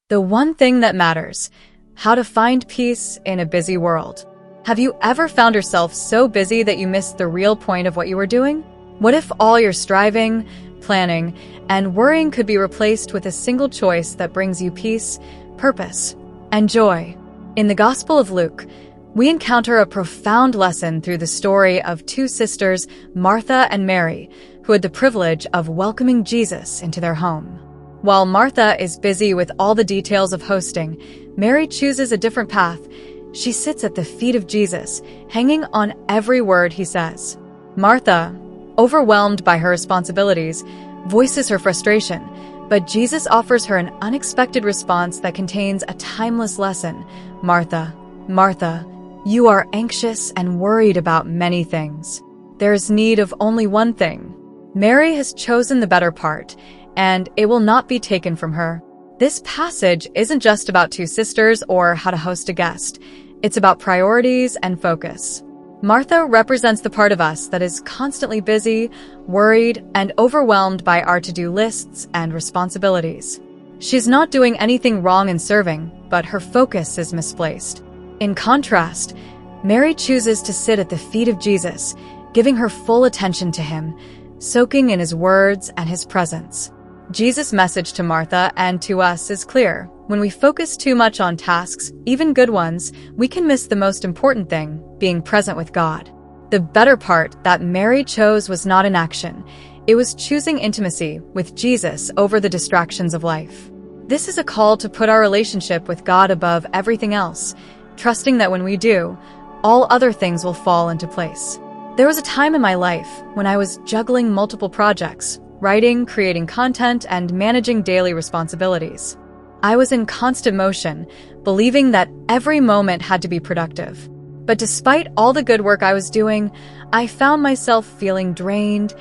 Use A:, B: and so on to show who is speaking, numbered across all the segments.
A: The one thing that matters: how to find peace in a busy world. Have you ever found yourself so busy that you missed the real point of what you were doing? What if all your striving, planning, and worrying could be replaced with a single choice that brings you peace, purpose, and joy? In the Gospel of Luke, we encounter a profound lesson through the story of two sisters, Martha and Mary, who had the privilege of welcoming Jesus into their home. While Martha is busy with all the details of hosting, Mary chooses a different path. She sits at the feet of Jesus, hanging on every word he says. Martha, overwhelmed by her responsibilities, voices her frustration, but Jesus offers her an unexpected response that contains a timeless lesson. Martha, Martha, you are anxious and worried about many things. There is need of only one thing. Mary has chosen the better part, and it will not be taken from her. This passage isn't just about two sisters or how to host a guest. It's about priorities and focus. Martha represents the part of us that is constantly busy, worried, and overwhelmed by our to-do lists and responsibilities. She's not doing anything wrong in serving, but her focus is misplaced. In contrast, Mary chooses to sit at the feet of Jesus, giving her full attention to him, soaking in his words and his presence. Jesus' message to Martha and to us is clear. When we focus too much on tasks, even good ones, we can miss the most important thing: being present with God. The better part that Mary chose was not inaction. It was choosing intimacy with Jesus over the distractions of life. This is a call to put our relationship with God above everything else, trusting that when we do, all other things will fall into place. There was a time in my life when I was juggling multiple projects, writing, creating content, and managing daily responsibilities. I was in constant motion, believing that every moment had to be productive. But despite all the good work I was doing, I found myself feeling drained,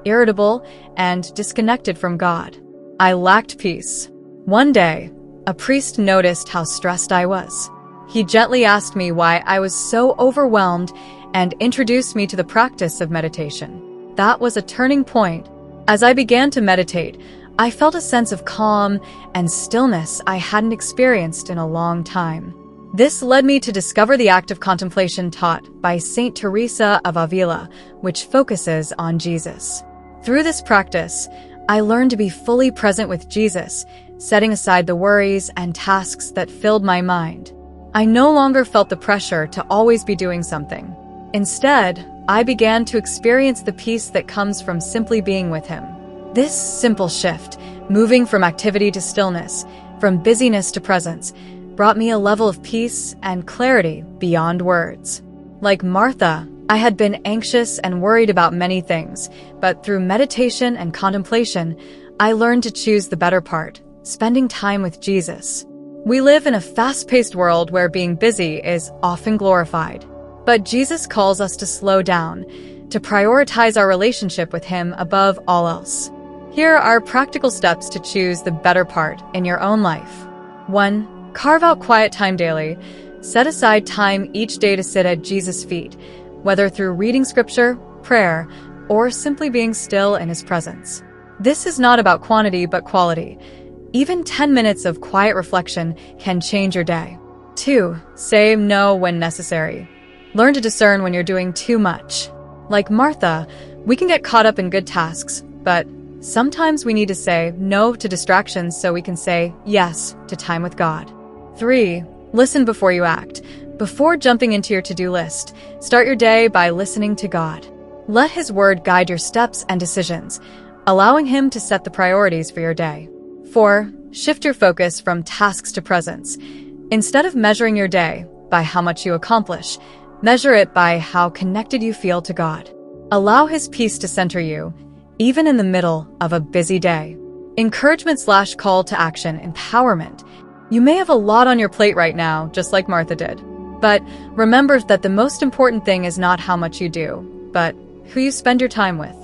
A: irritable, and disconnected from God. I lacked peace. One day, a priest noticed how stressed I was. He gently asked me why I was so overwhelmed and introduced me to the practice of meditation. That was a turning point. As I began to meditate, I felt a sense of calm and stillness I hadn't experienced in a long time. This led me to discover the act of contemplation taught by Saint Teresa of Avila, which focuses on Jesus. Through this practice, I learned to be fully present with Jesus, setting aside the worries and tasks that filled my mind. I no longer felt the pressure to always be doing something. Instead, I began to experience the peace that comes from simply being with him. This simple shift, moving from activity to stillness, from busyness to presence, brought me a level of peace and clarity beyond words. Like Martha, I had been anxious and worried about many things, but through meditation and contemplation, I learned to choose the better part, spending time with Jesus. We live in a fast-paced world where being busy is often glorified. But Jesus calls us to slow down, to prioritize our relationship with him above all else. Here are practical steps to choose the better part in your own life. 1. Carve out quiet time daily. Set aside time each day to sit at Jesus' feet, whether through reading scripture, prayer, or simply being still in his presence. This is not about quantity but quality. Even 10 minutes of quiet reflection can change your day. 2. Say no when necessary. Learn to discern when you're doing too much. Like Martha, we can get caught up in good tasks, but sometimes we need to say no to distractions so we can say yes to time with God. 3. Listen before you act. Before jumping into your to-do list, start your day by listening to God. Let his word guide your steps and decisions, allowing him to set the priorities for your day. 4. Shift your focus from tasks to presence. Instead of measuring your day by how much you accomplish, measure it by how connected you feel to God. Allow his peace to center you, even in the middle of a busy day. Encouragement/call to action, empowerment. You may have a lot on your plate right now, just like Martha did. But remember that the most important thing is not how much you do, but who you spend your time with.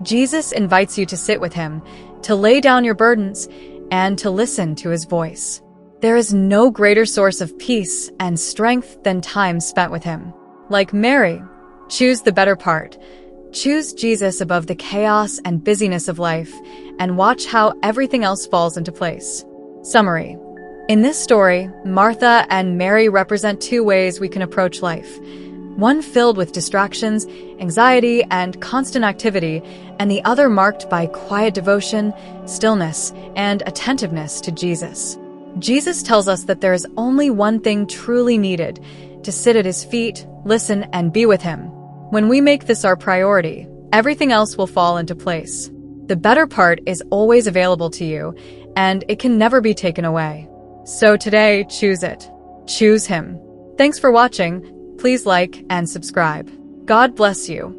A: Jesus invites you to sit with him, to lay down your burdens, and to listen to his voice. There is no greater source of peace and strength than time spent with him. Like Mary, choose the better part. Choose Jesus above the chaos and busyness of life, and watch how everything else falls into place. Summary. In this story, Martha and Mary represent two ways we can approach life. One filled with distractions, anxiety, and constant activity, and the other marked by quiet devotion, stillness, and attentiveness to Jesus. Jesus tells us that there is only one thing truly needed: to sit at his feet, listen, and be with him. When we make this our priority, everything else will fall into place. The better part is always available to you, and it can never be taken away. So today, choose it. Choose him. Thanks for watching. Please like and subscribe. God bless you.